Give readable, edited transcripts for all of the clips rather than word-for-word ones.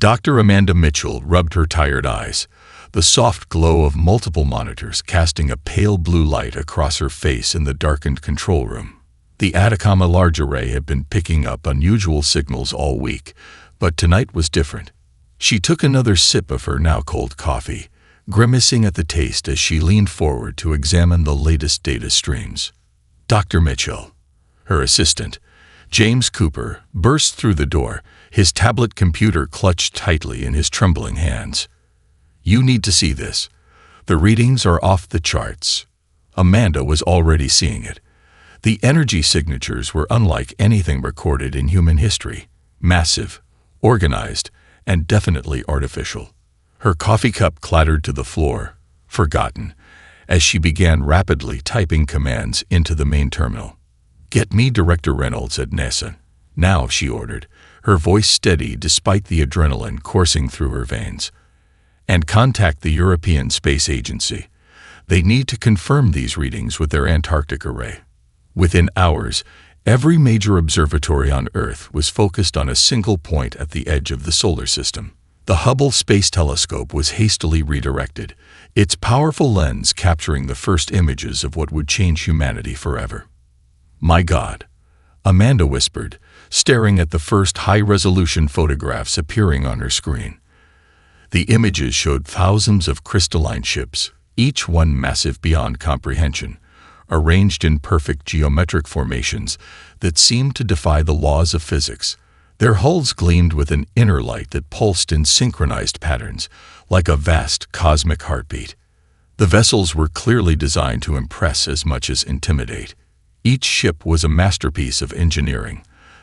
Dr. Amanda Mitchell rubbed her tired eyes, the soft glow of multiple monitors casting a pale blue light across her face in the darkened control room. The Atacama Large Array had been picking up unusual signals all week, but tonight was different. She took another sip of her now cold coffee, grimacing at the taste as she leaned forward to examine the latest data streams. Dr. Mitchell, her assistant, James Cooper, burst through the door, his tablet computer clutched tightly in his trembling hands. "You need to see this. The readings are off the charts." Amanda was already seeing it. The energy signatures were unlike anything recorded in human history. Massive, organized, and definitely artificial. Her coffee cup clattered to the floor, forgotten, as she began rapidly typing commands into the main terminal. "Get me Director Reynolds at NASA now," she ordered, her voice steady despite the adrenaline coursing through her veins. "And contact the European Space Agency. They need to confirm these readings with their Antarctic array." Within hours, every major observatory on Earth was focused on a single point at the edge of the solar system. The Hubble Space Telescope was hastily redirected, its powerful lens capturing the first images of what would change humanity forever. "My God," Amanda whispered, staring at the first high-resolution photographs appearing on her screen. The images showed thousands of crystalline ships, each one massive beyond comprehension, arranged in perfect geometric formations that seemed to defy the laws of physics. Their hulls gleamed with an inner light that pulsed in synchronized patterns, like a vast cosmic heartbeat. The vessels were clearly designed to impress as much as intimidate. Each ship was a masterpiece of engineering,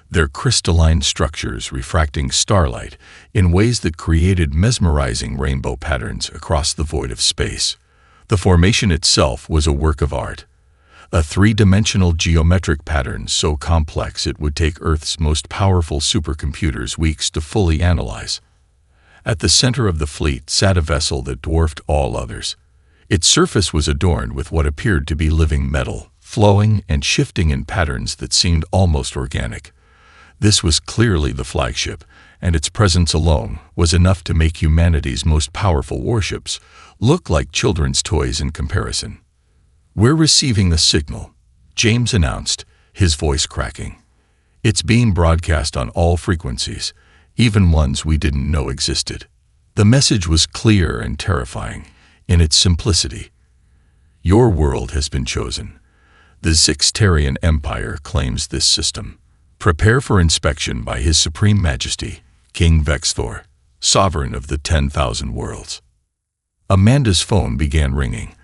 their crystalline structures refracting starlight in ways that created mesmerizing rainbow patterns across the void of space. The formation itself was a work of art, a three-dimensional geometric pattern so complex it would take Earth's most powerful supercomputers weeks to fully analyze. At the center of the fleet sat a vessel that dwarfed all others. Its surface was adorned with what appeared to be living metal, flowing and shifting in patterns that seemed almost organic. This was clearly the flagship, and its presence alone was enough to make humanity's most powerful warships look like children's toys in comparison. "We're receiving a signal," James announced, his voice cracking. "It's being broadcast on all frequencies, even ones we didn't know existed." The message was clear and terrifying in its simplicity. "Your world has been chosen. The Zixtarian Empire claims this system. Prepare for inspection by His Supreme Majesty, King Vexthor, sovereign of the 10,000 worlds." Amanda's phone began ringing,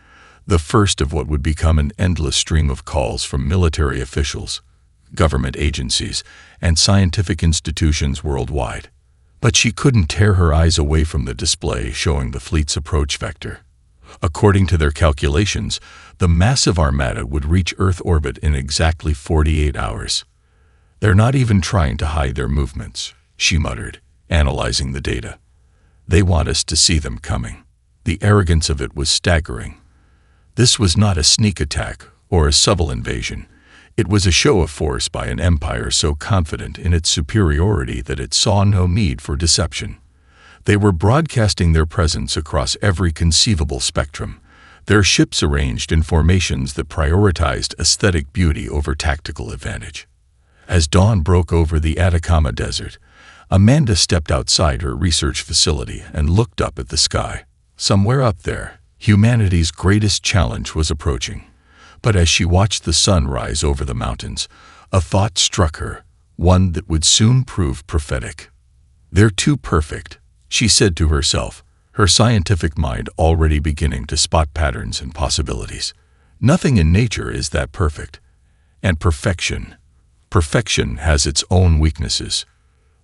the first of what would become an endless stream of calls from military officials, government agencies, and scientific institutions worldwide. But she couldn't tear her eyes away from the display showing the fleet's approach vector. According to their calculations, the massive armada would reach Earth orbit in exactly 48 hours. "They're not even trying to hide their movements," she muttered, analyzing the data. "They want us to see them coming." The arrogance of it was staggering. This was not a sneak attack or a subtle invasion. It was a show of force by an empire so confident in its superiority that it saw no need for deception. They were broadcasting their presence across every conceivable spectrum, their ships arranged in formations that prioritized aesthetic beauty over tactical advantage. As dawn broke over the Atacama Desert, Amanda stepped outside her research facility and looked up at the sky. Somewhere up there, humanity's greatest challenge was approaching. But as she watched the sun rise over the mountains, a thought struck her, one that would soon prove prophetic. "They're too perfect," she said to herself, her scientific mind already beginning to spot patterns and possibilities. "Nothing in nature is that perfect. And perfection has its own weaknesses."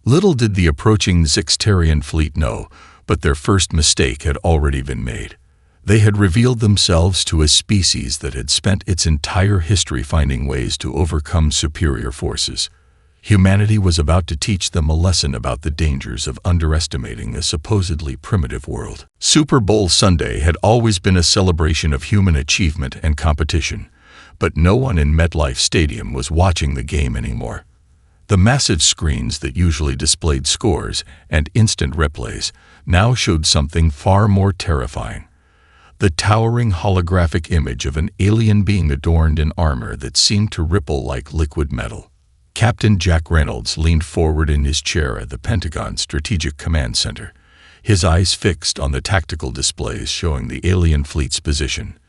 Little did the approaching Zixtarian fleet know, but their first mistake had already been made. They had revealed themselves to a species that had spent its entire history finding ways to overcome superior forces. Humanity was about to teach them a lesson about the dangers of underestimating a supposedly primitive world. Super Bowl Sunday had always been a celebration of human achievement and competition, but no one in MetLife Stadium was watching the game anymore. The massive screens that usually displayed scores and instant replays now showed something far more terrifying. The towering holographic image of an alien being adorned in armor that seemed to ripple like liquid metal. Captain Jack Reynolds leaned forward in his chair at the Pentagon's Strategic Command Center, his eyes fixed on the tactical displays showing the alien fleet's position.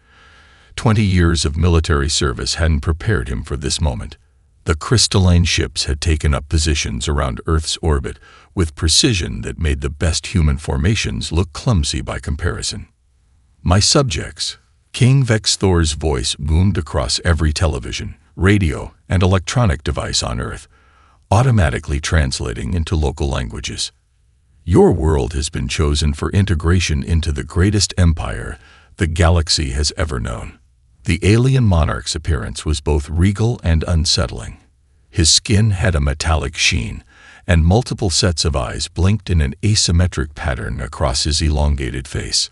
20 years of military service hadn't prepared him for this moment. The crystalline ships had taken up positions around Earth's orbit with precision that made the best human formations look clumsy by comparison. "My subjects," King Vex Thor's voice boomed across every television, radio, and electronic device on Earth, automatically translating into local languages. "Your world has been chosen for integration into the greatest empire the galaxy has ever known." The alien monarch's appearance was both regal and unsettling. His skin had a metallic sheen, and multiple sets of eyes blinked in an asymmetric pattern across his elongated face.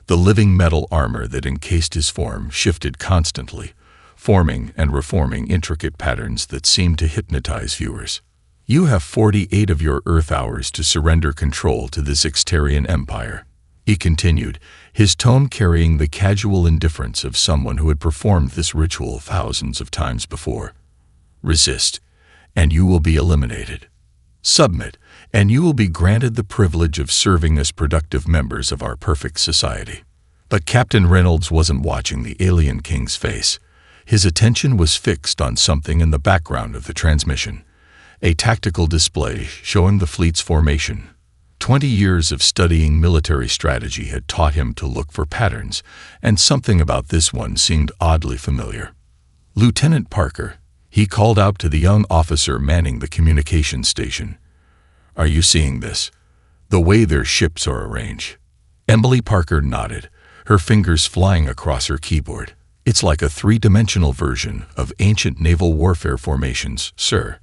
The living metal armor that encased his form shifted constantly, forming and reforming intricate patterns that seemed to hypnotize viewers. "You have 48 of your Earth hours to surrender control to this Ixtarian empire," he continued, his tone carrying the casual indifference of someone who had performed this ritual thousands of times before. "Resist, and you will be eliminated. Submit, and you will be granted the privilege of serving as productive members of our perfect society." But Captain Reynolds wasn't watching the alien king's face. His attention was fixed on something in the background of the transmission, a tactical display showing the fleet's formation. 20 years of studying military strategy had taught him to look for patterns, and something about this one seemed oddly familiar. "Lieutenant Parker," he called out to the young officer manning the communication station. "Are you seeing this? The way their ships are arranged?" Emily Parker nodded, her fingers flying across her keyboard. "It's like a three-dimensional version of ancient naval warfare formations, sir.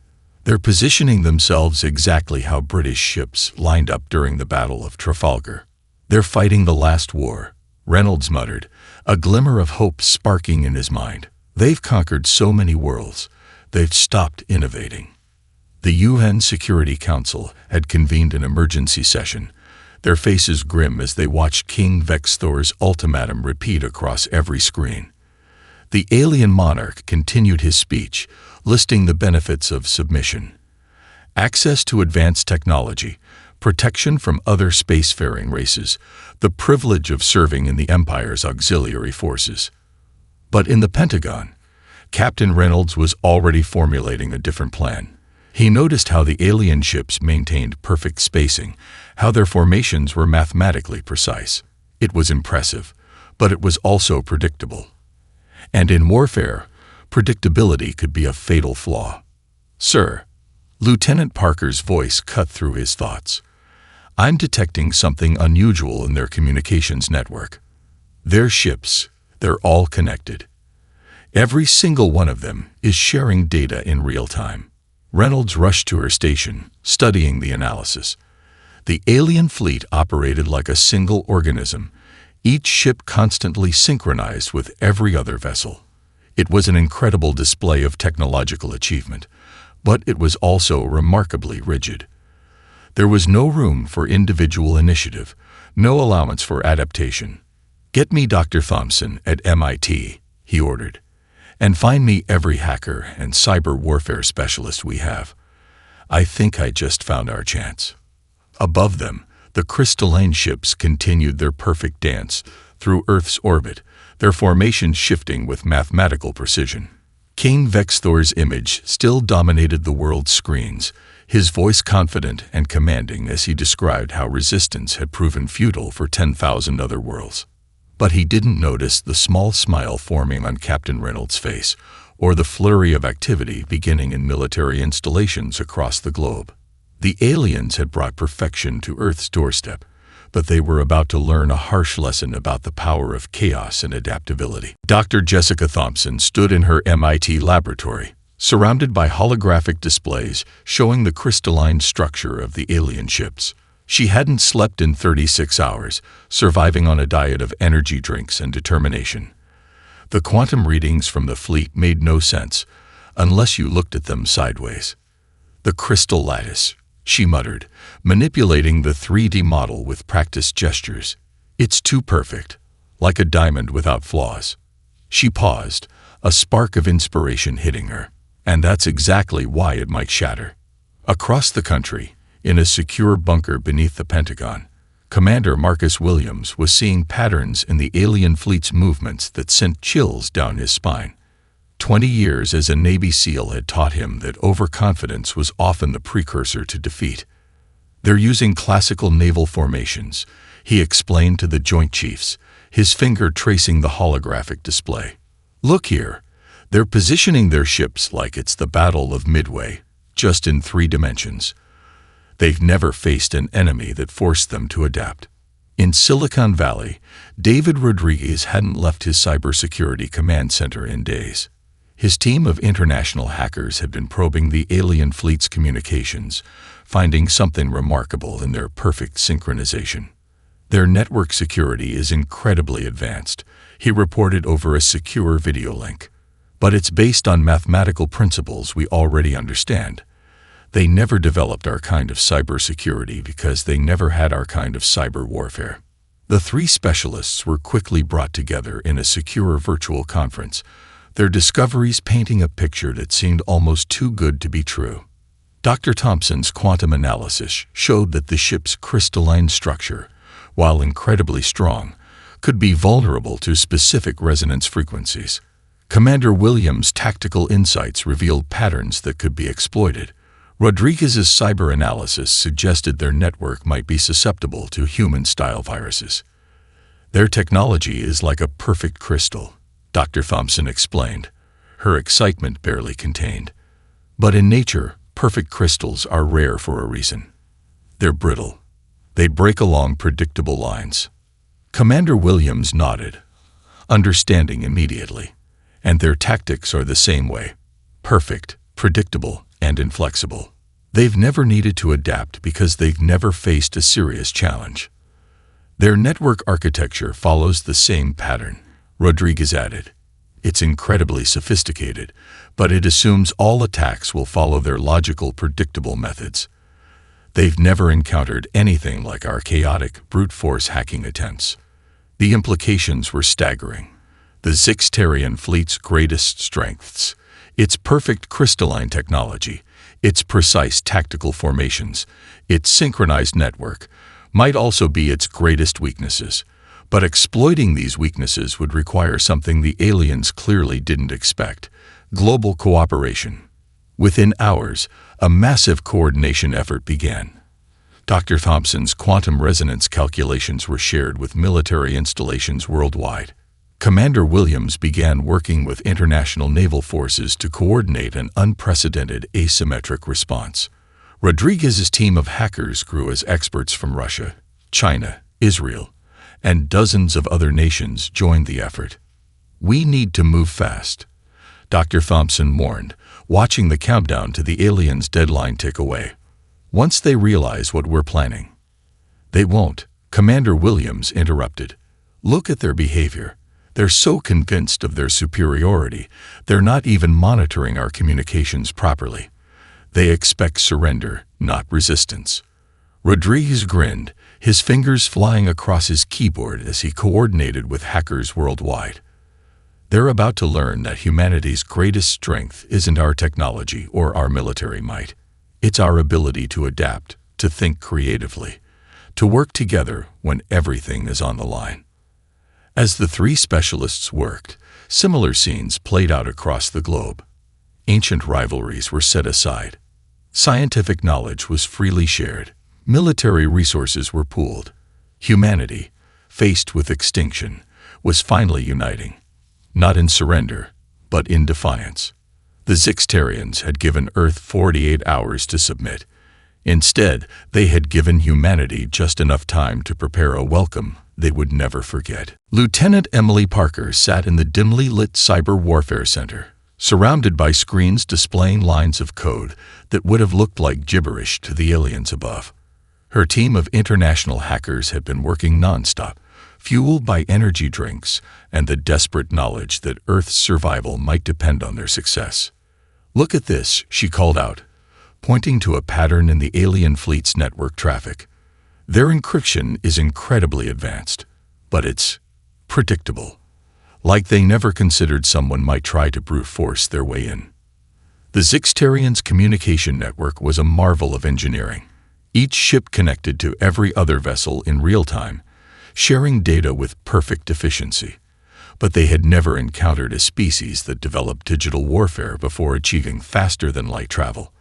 They're positioning themselves exactly how British ships lined up during the Battle of Trafalgar. They're fighting the last war," Reynolds muttered, a glimmer of hope sparking in his mind. "They've conquered so many worlds, they've stopped innovating." The UN Security Council had convened an emergency session, their faces grim as they watched King Vex Thor's ultimatum repeat across every screen. The alien monarch continued his speech, listing the benefits of submission: access to advanced technology, protection from other spacefaring races, the privilege of serving in the Empire's auxiliary forces. But in the Pentagon, Captain Reynolds was already formulating a different plan. He noticed how the alien ships maintained perfect spacing, how their formations were mathematically precise. It was impressive, but it was also predictable. And in warfare, predictability could be a fatal flaw. "Sir," Lieutenant Parker's voice cut through his thoughts, "I'm detecting something unusual in their communications network. Their ships, they're all connected. Every single one of them is sharing data in real time." Reynolds rushed to her station, studying the analysis. The alien fleet operated like a single organism, each ship constantly synchronized with every other vessel. It was an incredible display of technological achievement, but it was also remarkably rigid. There was no room for individual initiative, no allowance for adaptation. "Get me Dr. Thompson at MIT," he ordered, "and find me every hacker and cyber warfare specialist we have. I think I just found our chance." Above them, the crystalline ships continued their perfect dance through Earth's orbit, their formations shifting with mathematical precision. King Vex Thor's image still dominated the world's screens, his voice confident and commanding as he described how resistance had proven futile for 10,000 other worlds. But he didn't notice the small smile forming on Captain Reynolds' face, or the flurry of activity beginning in military installations across the globe. The aliens had brought perfection to Earth's doorstep, but they were about to learn a harsh lesson about the power of chaos and adaptability. Dr. Jessica Thompson stood in her MIT laboratory, surrounded by holographic displays showing the crystalline structure of the alien ships. She hadn't slept in 36 hours, surviving on a diet of energy drinks and determination. The quantum readings from the fleet made no sense, unless you looked at them sideways. "The crystal lattice," she muttered, manipulating the 3D model with practiced gestures. "It's too perfect, like a diamond without flaws." She paused, a spark of inspiration hitting her. And that's exactly why it might shatter. Across the country, in a secure bunker beneath the Pentagon, Commander Marcus Williams was seeing patterns in the alien fleet's movements that sent chills down his spine. 20 years as a Navy SEAL had taught him that overconfidence was often the precursor to defeat. "They're using classical naval formations," he explained to the Joint Chiefs, his finger tracing the holographic display. "Look here, they're positioning their ships like it's the Battle of Midway, just in 3 dimensions. They've never faced an enemy that forced them to adapt." In Silicon Valley, David Rodriguez hadn't left his cybersecurity command center in days. His team of international hackers had been probing the alien fleet's communications, finding something remarkable in their perfect synchronization. "Their network security is incredibly advanced," he reported over a secure video link. "But it's based on mathematical principles we already understand. They never developed our kind of cybersecurity because they never had our kind of cyber warfare." The 3 specialists were quickly brought together in a secure virtual conference, their discoveries painting a picture that seemed almost too good to be true. Dr. Thompson's quantum analysis showed that the ship's crystalline structure, while incredibly strong, could be vulnerable to specific resonance frequencies. Commander Williams' tactical insights revealed patterns that could be exploited. Rodriguez's cyber analysis suggested their network might be susceptible to human-style viruses. "Their technology is like a perfect crystal," Dr. Thompson explained, her excitement barely contained. "But in nature, perfect crystals are rare for a reason. They're brittle. They break along predictable lines." Commander Williams nodded, understanding immediately. "And their tactics are the same way. Perfect, predictable, and inflexible. They've never needed to adapt because they've never faced a serious challenge." "Their network architecture follows the same pattern," Rodriguez added. "It's incredibly sophisticated, but it assumes all attacks will follow their logical, predictable methods. They've never encountered anything like our chaotic, brute force hacking attempts." The implications were staggering. The Zixtarian fleet's greatest strengths, its perfect crystalline technology, its precise tactical formations, its synchronized network, might also be its greatest weaknesses. But exploiting these weaknesses would require something the aliens clearly didn't expect: global cooperation. Within hours, a massive coordination effort began. Dr. Thompson's quantum resonance calculations were shared with military installations worldwide. Commander Williams began working with international naval forces to coordinate an unprecedented asymmetric response. Rodriguez's team of hackers grew as experts from Russia, China, Israel, and dozens of other nations joined the effort. "We need to move fast," Dr. Thompson warned, watching the countdown to the aliens' deadline tick away. "Once they realize what we're planning." "They won't," Commander Williams interrupted. "Look at their behavior. They're so convinced of their superiority, they're not even monitoring our communications properly. They expect surrender, not resistance." Rodriguez grinned, his fingers flying across his keyboard as he coordinated with hackers worldwide. "They're about to learn that humanity's greatest strength isn't our technology or our military might. It's our ability to adapt, to think creatively, to work together when everything is on the line." As the 3 specialists worked, similar scenes played out across the globe. Ancient rivalries were set aside. Scientific knowledge was freely shared. Military resources were pooled. Humanity, faced with extinction, was finally uniting. Not in surrender, but in defiance. The Zixtarians had given Earth 48 hours to submit. Instead, they had given humanity just enough time to prepare a welcome they would never forget. Lieutenant Emily Parker sat in the dimly lit Cyber Warfare Center, surrounded by screens displaying lines of code that would have looked like gibberish to the aliens above. Her team of international hackers had been working nonstop, fueled by energy drinks and the desperate knowledge that Earth's survival might depend on their success. "Look at this," she called out, pointing to a pattern in the alien fleet's network traffic. Their encryption is incredibly advanced, but it's predictable, like they never considered someone might try to brute force their way in. The Zixtarians' communication network was a marvel of engineering. Each ship connected to every other vessel in real time, sharing data with perfect efficiency. But they had never encountered a species that developed digital warfare before achieving faster-than-light travel.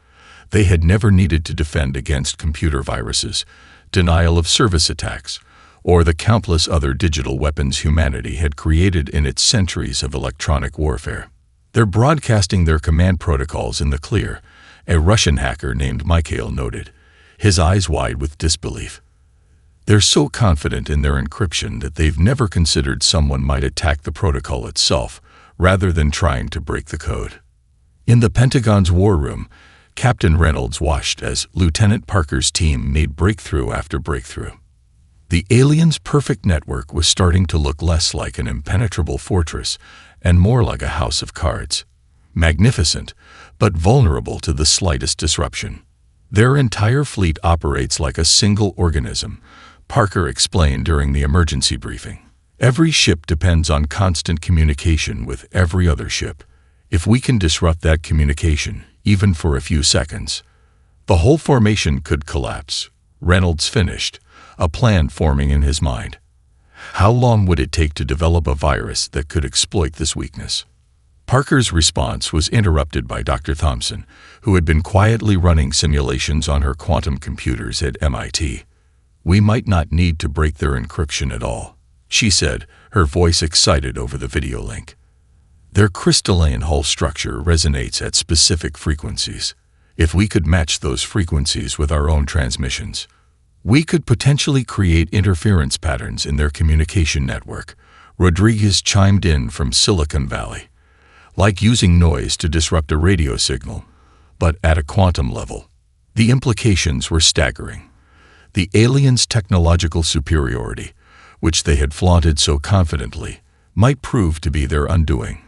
They had never needed to defend against computer viruses, denial-of-service attacks, or the countless other digital weapons humanity had created in its centuries of electronic warfare. They're broadcasting their command protocols in the clear, a Russian hacker named Mikhail noted, his eyes wide with disbelief. They're so confident in their encryption that they've never considered someone might attack the protocol itself, rather than trying to break the code. In the Pentagon's war room, Captain Reynolds watched as Lieutenant Parker's team made breakthrough after breakthrough. The aliens' perfect network was starting to look less like an impenetrable fortress and more like a house of cards. Magnificent, but vulnerable to the slightest disruption. Their entire fleet operates like a single organism, Parker explained during the emergency briefing. Every ship depends on constant communication with every other ship. If we can disrupt that communication, even for a few seconds, the whole formation could collapse. Reynolds finished, a plan forming in his mind. How long would it take to develop a virus that could exploit this weakness? Parker's response was interrupted by Dr. Thompson, who had been quietly running simulations on her quantum computers at MIT. We might not need to break their encryption at all, she said, her voice excited over the video link. Their crystalline hull structure resonates at specific frequencies. If we could match those frequencies with our own transmissions, we could potentially create interference patterns in their communication network, Rodriguez chimed in from Silicon Valley. Like using noise to disrupt a radio signal, but at a quantum level. The implications were staggering. The aliens' technological superiority, which they had flaunted so confidently, might prove to be their undoing.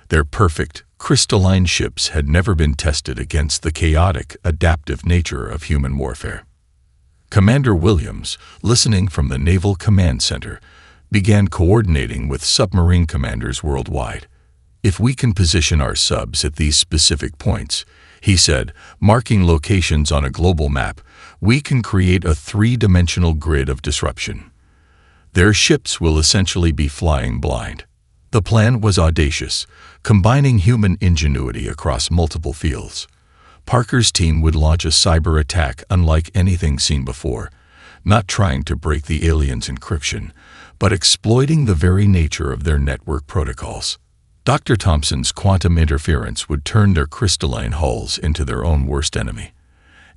Their perfect, crystalline ships had never been tested against the chaotic, adaptive nature of human warfare. Commander Williams, listening from the Naval Command Center, began coordinating with submarine commanders worldwide. If we can position our subs at these specific points, he said, marking locations on a global map, we can create a three-dimensional grid of disruption. Their ships will essentially be flying blind. The plan was audacious, combining human ingenuity across multiple fields. Parker's team would launch a cyber attack unlike anything seen before, not trying to break the aliens' encryption, but exploiting the very nature of their network protocols. Dr. Thompson's quantum interference would turn their crystalline hulls into their own worst enemy,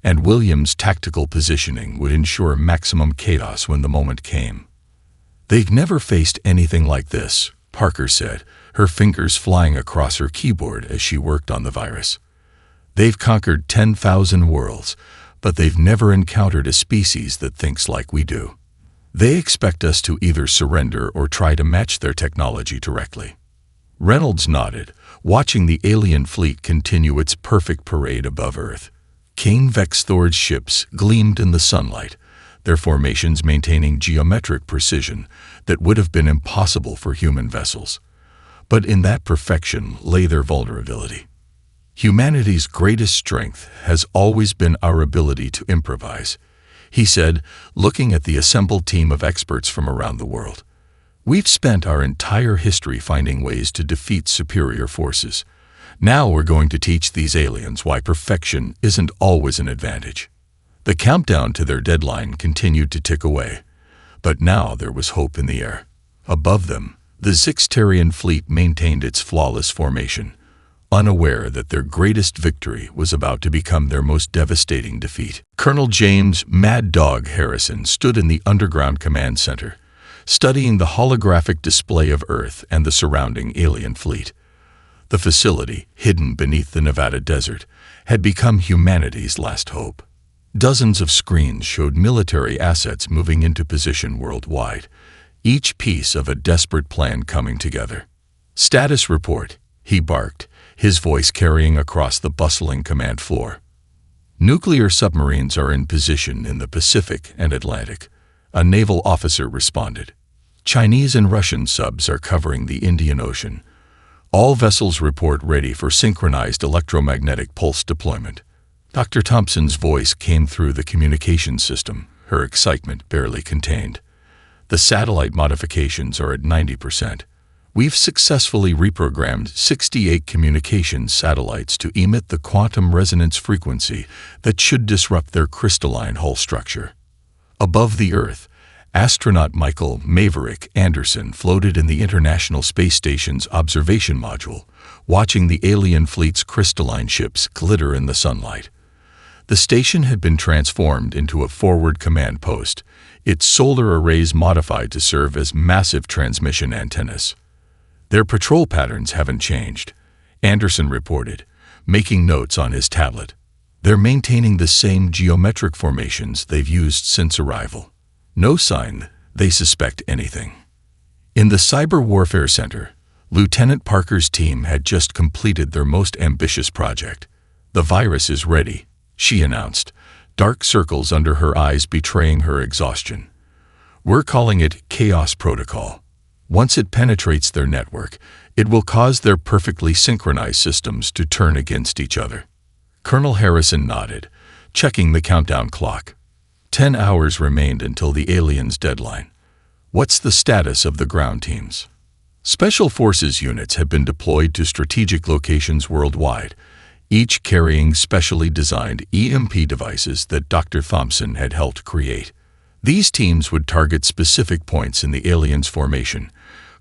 and Williams' tactical positioning would ensure maximum chaos when the moment came. They've never faced anything like this, Parker said, her fingers flying across her keyboard as she worked on the virus. They've conquered 10,000 worlds, but they've never encountered a species that thinks like we do. They expect us to either surrender or try to match their technology directly. Reynolds nodded, watching the alien fleet continue its perfect parade above Earth. Kane Vexthor's ships gleamed in the sunlight, their formations maintaining geometric precision that would have been impossible for human vessels. But in that perfection lay their vulnerability. Humanity's greatest strength has always been our ability to improvise, he said, looking at the assembled team of experts from around the world. We've spent our entire history finding ways to defeat superior forces. Now we're going to teach these aliens why perfection isn't always an advantage. The countdown to their deadline continued to tick away, but now there was hope in the air. Above them, the Zixtarian fleet maintained its flawless formation, unaware that their greatest victory was about to become their most devastating defeat. Colonel James "Mad Dog" Harrison stood in the underground command center, studying the holographic display of Earth and the surrounding alien fleet. The facility, hidden beneath the Nevada desert, had become humanity's last hope. Dozens of screens showed military assets moving into position worldwide, each piece of a desperate plan coming together. "Status report," he barked, his voice carrying across the bustling command floor. Nuclear submarines are in position in the Pacific and Atlantic, a naval officer responded. Chinese and Russian subs are covering the Indian Ocean. All vessels report ready for synchronized electromagnetic pulse deployment. Dr. Thompson's voice came through the communication system, her excitement barely contained. The satellite modifications are at 90%. We've successfully reprogrammed 68 communication satellites to emit the quantum resonance frequency that should disrupt their crystalline hull structure. Above the Earth, astronaut Michael Maverick Anderson floated in the International Space Station's observation module, watching the alien fleet's crystalline ships glitter in the sunlight. The station had been transformed into a forward command post, its solar arrays modified to serve as massive transmission antennas. Their patrol patterns haven't changed, Anderson reported, making notes on his tablet. They're maintaining the same geometric formations they've used since arrival. No sign they suspect anything. In the Cyber Warfare Center, Lieutenant Parker's team had just completed their most ambitious project. The virus is ready, she announced, dark circles under her eyes betraying her exhaustion. We're calling it Chaos Protocol. Once it penetrates their network, it will cause their perfectly synchronized systems to turn against each other. Colonel Harrison nodded, checking the countdown clock. 10 hours remained until the aliens' deadline. What's the status of the ground teams? Special Forces units have been deployed to strategic locations worldwide, each carrying specially designed EMP devices that Dr. Thompson had helped create. These teams would target specific points in the aliens' formation,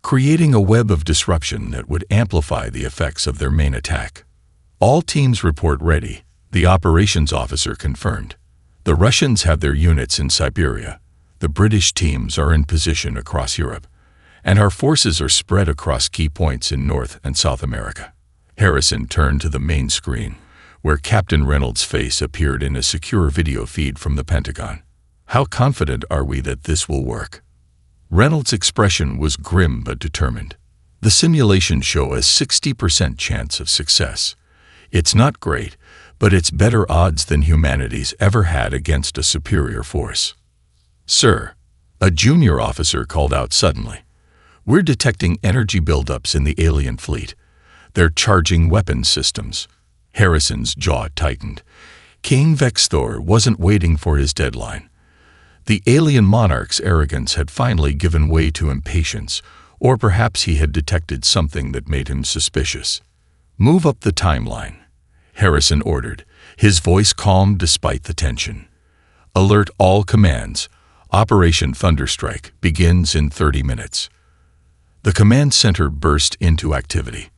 creating a web of disruption that would amplify the effects of their main attack. All teams report ready, the operations officer confirmed. The Russians have their units in Siberia, the British teams are in position across Europe, and our forces are spread across key points in North and South America. Harrison turned to the main screen, where Captain Reynolds' face appeared in a secure video feed from the Pentagon. How confident are we that this will work? Reynolds' expression was grim but determined. The simulations show a 60% chance of success. It's not great, but it's better odds than humanity's ever had against a superior force. Sir, a junior officer called out suddenly. We're detecting energy buildups in the alien fleet. They're charging weapons systems. Harrison's jaw tightened. King Vexthor wasn't waiting for his deadline. The alien monarch's arrogance had finally given way to impatience, or perhaps he had detected something that made him suspicious. Move up the timeline, Harrison ordered, his voice calm despite the tension. Alert all commands. Operation Thunderstrike begins in 30 minutes. The command center burst into activity.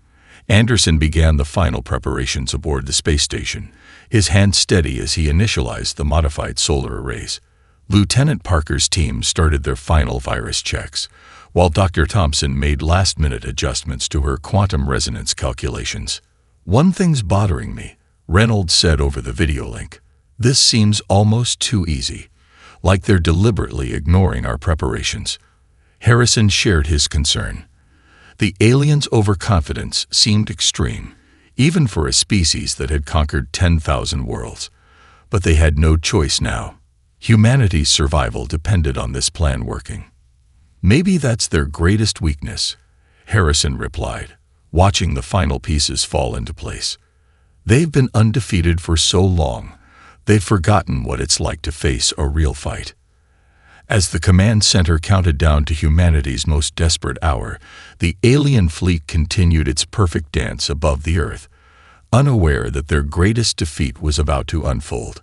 Anderson began the final preparations aboard the space station, his hand steady as he initialized the modified solar arrays. Lieutenant Parker's team started their final virus checks, while Dr. Thompson made last-minute adjustments to her quantum resonance calculations. One thing's bothering me, Reynolds said over the video link. This seems almost too easy, like they're deliberately ignoring our preparations. Harrison shared his concern. The aliens' overconfidence seemed extreme, even for a species that had conquered 10,000 worlds. But they had no choice now. Humanity's survival depended on this plan working. Maybe that's their greatest weakness, Harrison replied, watching the final pieces fall into place. They've been undefeated for so long, they've forgotten what it's like to face a real fight. As the command center counted down to humanity's most desperate hour, the alien fleet continued its perfect dance above the Earth, unaware that their greatest defeat was about to unfold.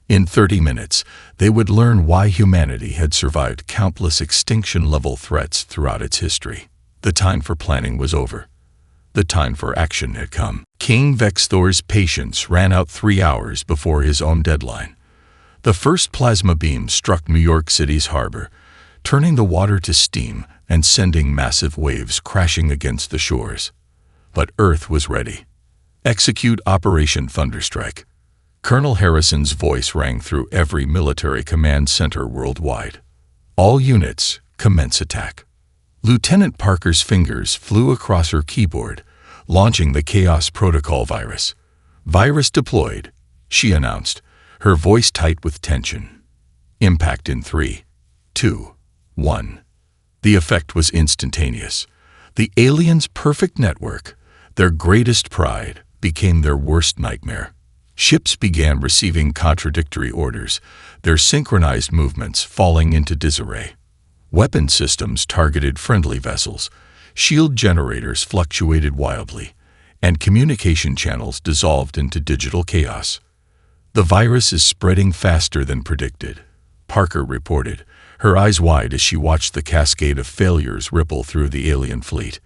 In 30 minutes, they would learn why humanity had survived countless extinction-level threats throughout its history. The time for planning was over. The time for action had come. King Vexthor's patience ran out 3 hours before his own deadline. The first plasma beam struck New York City's harbor, turning the water to steam and sending massive waves crashing against the shores. But Earth was ready. Execute Operation Thunderstrike. Colonel Harrison's voice rang through every military command center worldwide. All units, commence attack. Lieutenant Parker's fingers flew across her keyboard, launching the Chaos Protocol virus. Virus deployed, she announced, her voice tight with tension. Impact in 3, 2, 1. The effect was instantaneous. The aliens' perfect network, their greatest pride, became their worst nightmare. Ships began receiving contradictory orders, their synchronized movements falling into disarray. Weapon systems targeted friendly vessels, shield generators fluctuated wildly, and communication channels dissolved into digital chaos. "The virus is spreading faster than predicted," Parker reported, her eyes wide as she watched the cascade of failures ripple through the alien fleet.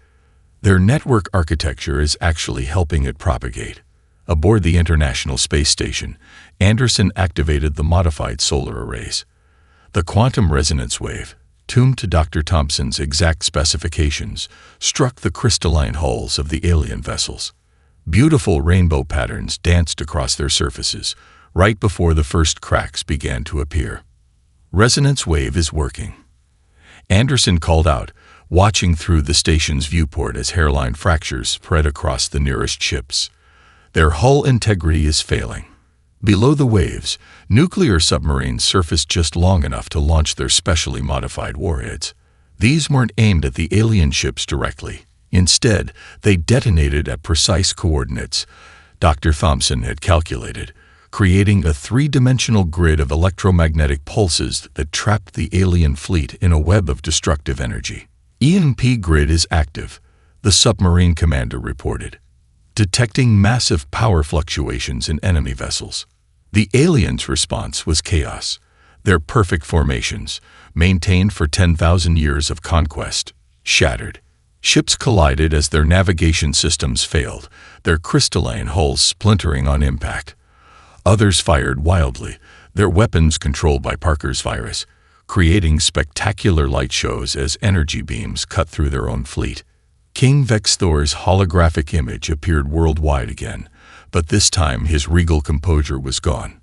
"Their network architecture is actually helping it propagate." Aboard the International Space Station, Anderson activated the modified solar arrays. The quantum resonance wave, tuned to Dr. Thompson's exact specifications, struck the crystalline hulls of the alien vessels. Beautiful rainbow patterns danced across their surfaces, right before the first cracks began to appear. "Resonance wave is working," Anderson called out, watching through the station's viewport as hairline fractures spread across the nearest ships. "Their hull integrity is failing." Below the waves, nuclear submarines surfaced just long enough to launch their specially modified warheads. These weren't aimed at the alien ships directly. Instead, they detonated at precise coordinates Dr. Thompson had calculated, creating a three-dimensional grid of electromagnetic pulses that trapped the alien fleet in a web of destructive energy. "EMP grid is active," the submarine commander reported, detecting massive power fluctuations in enemy vessels. The aliens' response was chaos. Their perfect formations, maintained for 10,000 years of conquest, shattered. Ships collided as their navigation systems failed, their crystalline hulls splintering on impact. Others fired wildly, their weapons controlled by Parker's virus, creating spectacular light shows as energy beams cut through their own fleet. King Vexthor's holographic image appeared worldwide again, but this time his regal composure was gone.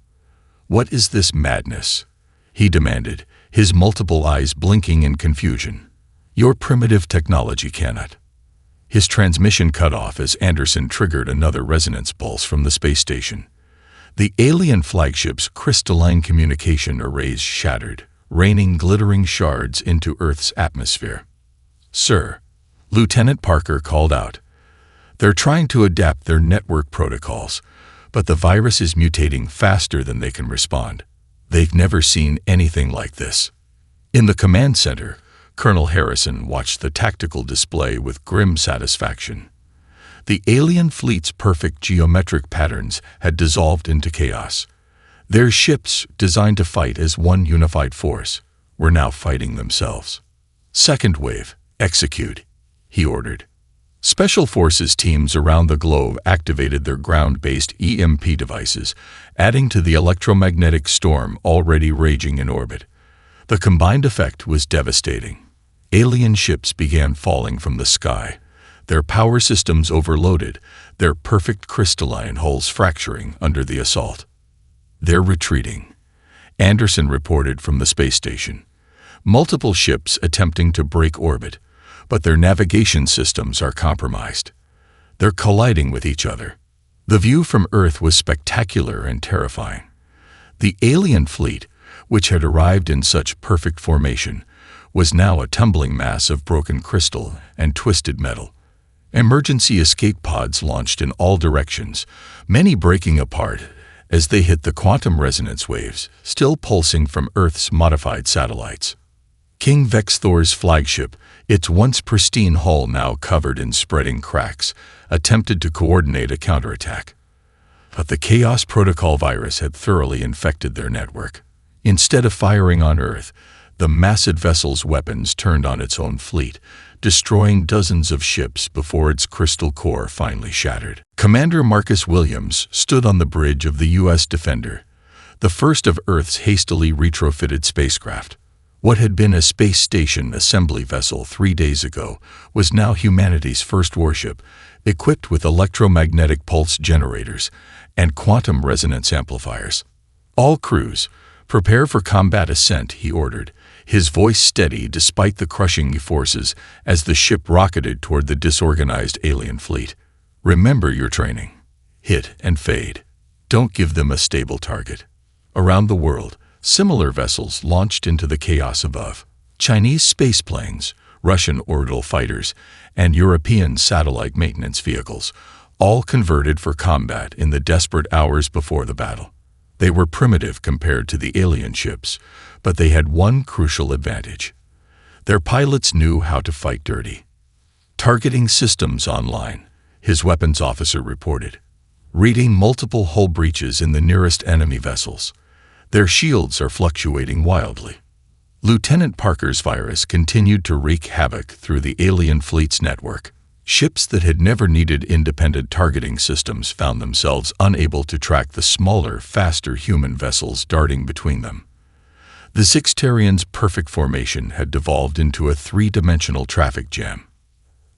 "What is this madness?" he demanded, his multiple eyes blinking in confusion. "Your primitive technology cannot." His transmission cut off as Anderson triggered another resonance pulse from the space station. The alien flagship's crystalline communication arrays shattered, raining glittering shards into Earth's atmosphere. "Sir," Lieutenant Parker called out, "they're trying to adapt their network protocols, but the virus is mutating faster than they can respond. They've never seen anything like this." In the command center, Colonel Harrison watched the tactical display with grim satisfaction. The alien fleet's perfect geometric patterns had dissolved into chaos. Their ships, designed to fight as one unified force, were now fighting themselves. "Second wave, execute," he ordered. Special Forces teams around the globe activated their ground-based EMP devices, adding to the electromagnetic storm already raging in orbit. The combined effect was devastating. Alien ships began falling from the sky, their power systems overloaded, their perfect crystalline hulls fracturing under the assault. "They're retreating," Anderson reported from the space station. "Multiple ships attempting to break orbit, but their navigation systems are compromised. They're colliding with each other." The view from Earth was spectacular and terrifying. The alien fleet, which had arrived in such perfect formation, was now a tumbling mass of broken crystal and twisted metal. Emergency escape pods launched in all directions, many breaking apart as they hit the quantum resonance waves, still pulsing from Earth's modified satellites. King Vexthor's flagship, its once pristine hull now covered in spreading cracks, attempted to coordinate a counterattack. But the Chaos Protocol virus had thoroughly infected their network. Instead of firing on Earth, the massive vessel's weapons turned on its own fleet, destroying dozens of ships before its crystal core finally shattered. Commander Marcus Williams stood on the bridge of the U.S. Defender, the first of Earth's hastily retrofitted spacecraft. What had been a space station assembly vessel 3 days ago was now humanity's first warship, equipped with electromagnetic pulse generators and quantum resonance amplifiers. "All crews, prepare for combat ascent," he ordered, his voice steady despite the crushing forces as the ship rocketed toward the disorganized alien fleet. "Remember your training. Hit and fade. Don't give them a stable target." Around the world, similar vessels launched into the chaos above. Chinese space planes, Russian orbital fighters, and European satellite maintenance vehicles all converted for combat in the desperate hours before the battle. They were primitive compared to the alien ships, but they had one crucial advantage. Their pilots knew how to fight dirty. Targeting systems online, his weapons officer reported. Reading multiple hull breaches in the nearest enemy vessels. Their shields are fluctuating wildly. Lieutenant Parker's virus continued to wreak havoc through the alien fleet's network. Ships that had never needed independent targeting systems found themselves unable to track the smaller, faster human vessels darting between them. The Sixtarians' perfect formation had devolved into a three-dimensional traffic jam.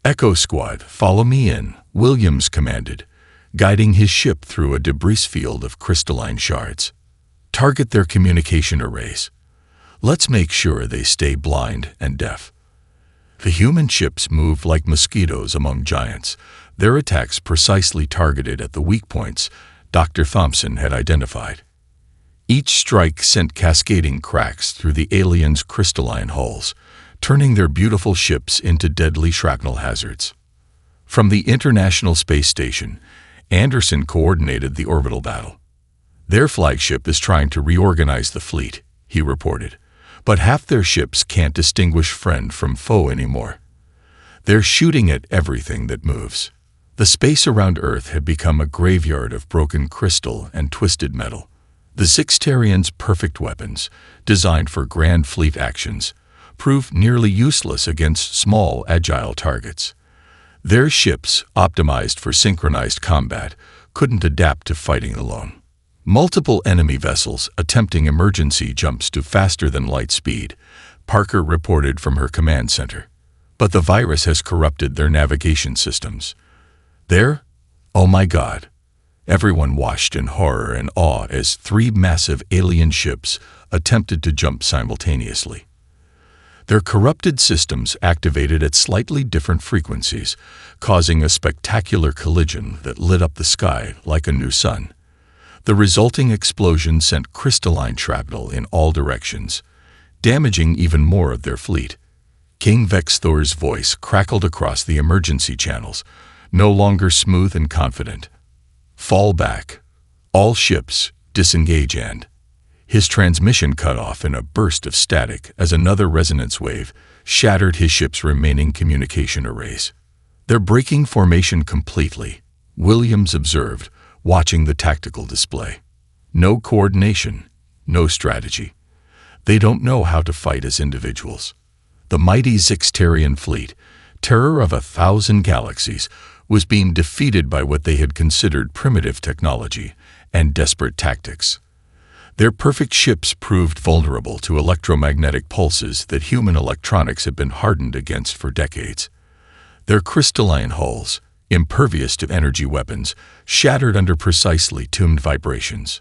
"Echo Squad, follow me in," Williams commanded, guiding his ship through a debris field of crystalline shards. "Target their communication arrays. Let's make sure they stay blind and deaf." The human ships moved like mosquitoes among giants, their attacks precisely targeted at the weak points Dr. Thompson had identified. Each strike sent cascading cracks through the aliens' crystalline hulls, turning their beautiful ships into deadly shrapnel hazards. From the International Space Station, Anderson coordinated the orbital battle. "Their flagship is trying to reorganize the fleet," he reported. "But half their ships can't distinguish friend from foe anymore. They're shooting at everything that moves." The space around Earth had become a graveyard of broken crystal and twisted metal. The Sixtarians' perfect weapons, designed for grand fleet actions, proved nearly useless against small, agile targets. Their ships, optimized for synchronized combat, couldn't adapt to fighting alone. Multiple enemy vessels attempting emergency jumps to faster-than-light speed, Parker reported from her command center. But the virus has corrupted their navigation systems. There? Oh my God. Everyone watched in horror and awe as three massive alien ships attempted to jump simultaneously. Their corrupted systems activated at slightly different frequencies, causing a spectacular collision that lit up the sky like a new sun. The resulting explosion sent crystalline shrapnel in all directions, damaging even more of their fleet. King Vexthor's voice crackled across the emergency channels, no longer smooth and confident. "Fall back. All ships, disengage and..." His transmission cut off in a burst of static as another resonance wave shattered his ship's remaining communication arrays. "They're breaking formation completely," Williams observed, watching the tactical display. "No coordination, no strategy. They don't know how to fight as individuals." The mighty Sixtarian fleet, terror of 1,000 galaxies, was being defeated by what they had considered primitive technology and desperate tactics. Their perfect ships proved vulnerable to electromagnetic pulses that human electronics had been hardened against for decades. Their crystalline hulls, impervious to energy weapons, shattered under precisely tuned vibrations.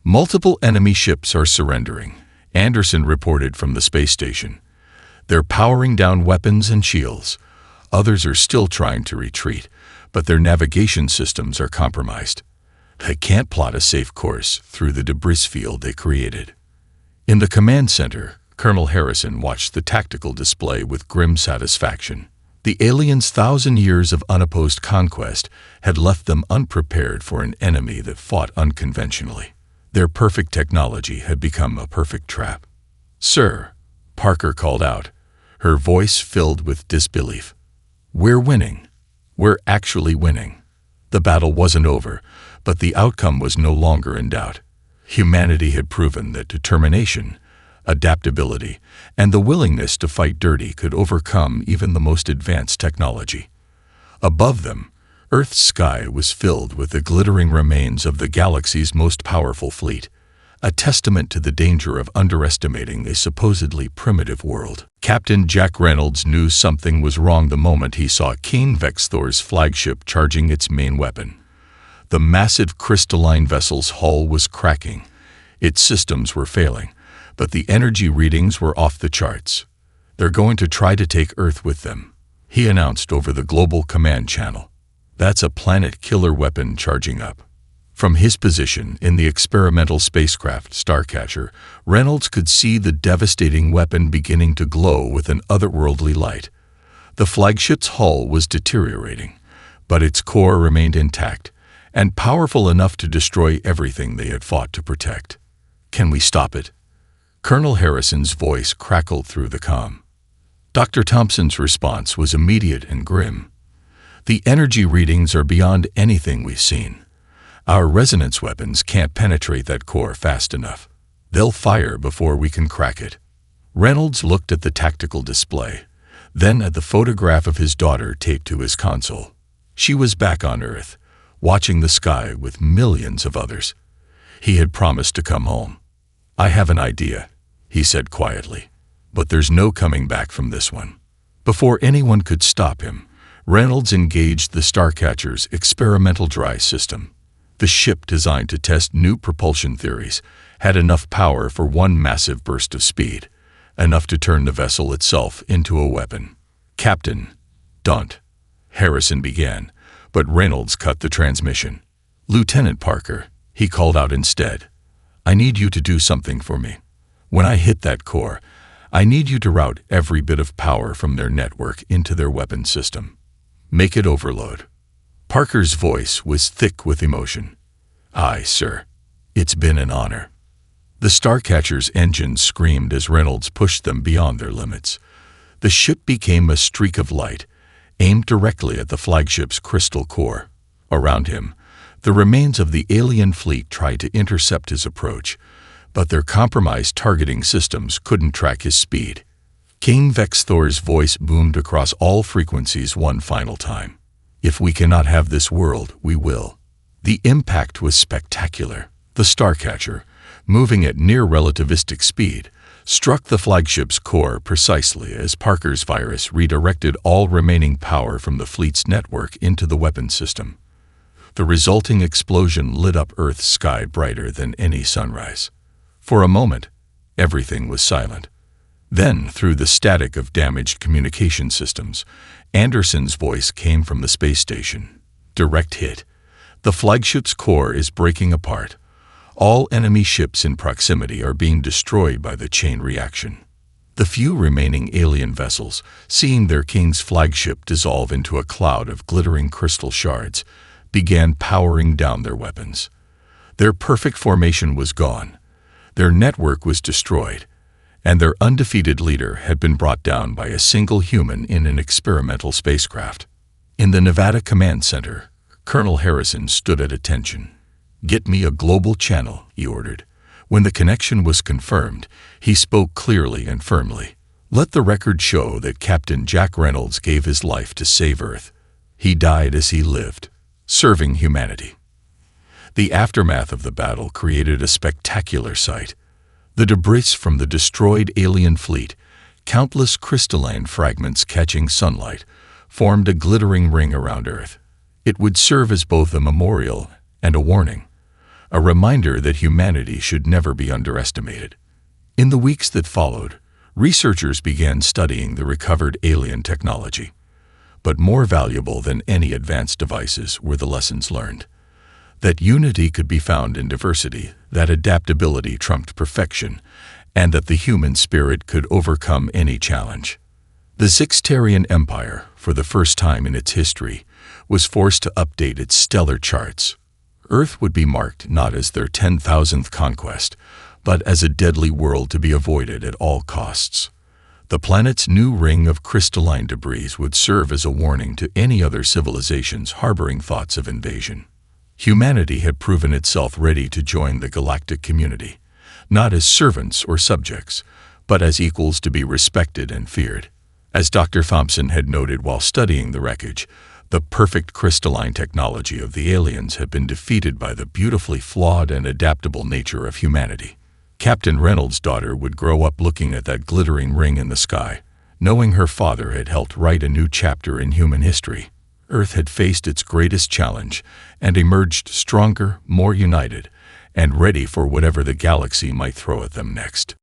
"Multiple enemy ships are surrendering," Anderson reported from the space station. "They're powering down weapons and shields. Others are still trying to retreat, but their navigation systems are compromised. They can't plot a safe course through the debris field they created." In the command center, Colonel Harrison watched the tactical display with grim satisfaction. The aliens' 1,000 years of unopposed conquest had left them unprepared for an enemy that fought unconventionally. Their perfect technology had become a perfect trap. "Sir," Parker called out, her voice filled with disbelief. "We're winning. We're actually winning." The battle wasn't over, but the outcome was no longer in doubt. Humanity had proven that determination, adaptability, and the willingness to fight dirty could overcome even the most advanced technology. Above them, Earth's sky was filled with the glittering remains of the galaxy's most powerful fleet, a testament to the danger of underestimating a supposedly primitive world. Captain Jack Reynolds knew something was wrong the moment he saw King Vexthor's flagship charging its main weapon. The massive crystalline vessel's hull was cracking. Its systems were failing, but the energy readings were off the charts. "They're going to try to take Earth with them," he announced over the global command channel. "That's a planet-killer weapon charging up." From his position in the experimental spacecraft Starcatcher, Reynolds could see the devastating weapon beginning to glow with an otherworldly light. The flagship's hull was deteriorating, but its core remained intact and powerful enough to destroy everything they had fought to protect. "Can we stop it?" Colonel Harrison's voice crackled through the comm. Dr. Thompson's response was immediate and grim. "The energy readings are beyond anything we've seen. Our resonance weapons can't penetrate that core fast enough. They'll fire before we can crack it." Reynolds looked at the tactical display, then at the photograph of his daughter taped to his console. She was back on Earth, watching the sky with millions of others. He had promised to come home. "I have an idea," he said quietly, "but there's no coming back from this one." Before anyone could stop him, Reynolds engaged the Starcatcher's experimental dry system. The ship, designed to test new propulsion theories, had enough power for one massive burst of speed, enough to turn the vessel itself into a weapon. "Captain, don't," Harrison began, but Reynolds cut the transmission. "Lieutenant Parker," he called out instead, "I need you to do something for me. When I hit that core, I need you to route every bit of power from their network into their weapon system. Make it overload." Parker's voice was thick with emotion. "Aye, sir. It's been an honor." The Starcatcher's engines screamed as Reynolds pushed them beyond their limits. The ship became a streak of light, aimed directly at the flagship's crystal core. Around him, the remains of the alien fleet tried to intercept his approach, but their compromised targeting systems couldn't track his speed. King Vexthor's voice boomed across all frequencies one final time. "If we cannot have this world, we will." The impact was spectacular. The Starcatcher, moving at near relativistic speed, struck the flagship's core precisely as Parker's virus redirected all remaining power from the fleet's network into the weapon system. The resulting explosion lit up Earth's sky brighter than any sunrise. For a moment, everything was silent. Then, through the static of damaged communication systems, Anderson's voice came from the space station. "Direct hit. The flagship's core is breaking apart. All enemy ships in proximity are being destroyed by the chain reaction." The few remaining alien vessels, seeing their king's flagship dissolve into a cloud of glittering crystal shards, began powering down their weapons. Their perfect formation was gone. Their network was destroyed, and their undefeated leader had been brought down by a single human in an experimental spacecraft. In the Nevada Command Center, Colonel Harrison stood at attention. "Get me a global channel," he ordered. When the connection was confirmed, he spoke clearly and firmly. "Let the record show that Captain Jack Reynolds gave his life to save Earth. He died as he lived, serving humanity." The aftermath of the battle created a spectacular sight. The debris from the destroyed alien fleet, countless crystalline fragments catching sunlight, formed a glittering ring around Earth. It would serve as both a memorial and a warning, a reminder that humanity should never be underestimated. In the weeks that followed, researchers began studying the recovered alien technology. But more valuable than any advanced devices were the lessons learned. That unity could be found in diversity, that adaptability trumped perfection, and that the human spirit could overcome any challenge. The Zixtarian Empire, for the first time in its history, was forced to update its stellar charts. Earth would be marked not as their 10,000th conquest, but as a deadly world to be avoided at all costs. The planet's new ring of crystalline debris would serve as a warning to any other civilizations harboring thoughts of invasion. Humanity had proven itself ready to join the galactic community, not as servants or subjects, but as equals to be respected and feared. As Dr. Thompson had noted while studying the wreckage, the perfect crystalline technology of the aliens had been defeated by the beautifully flawed and adaptable nature of humanity. Captain Reynolds' daughter would grow up looking at that glittering ring in the sky, knowing her father had helped write a new chapter in human history. Earth had faced its greatest challenge and emerged stronger, more united, and ready for whatever the galaxy might throw at them next.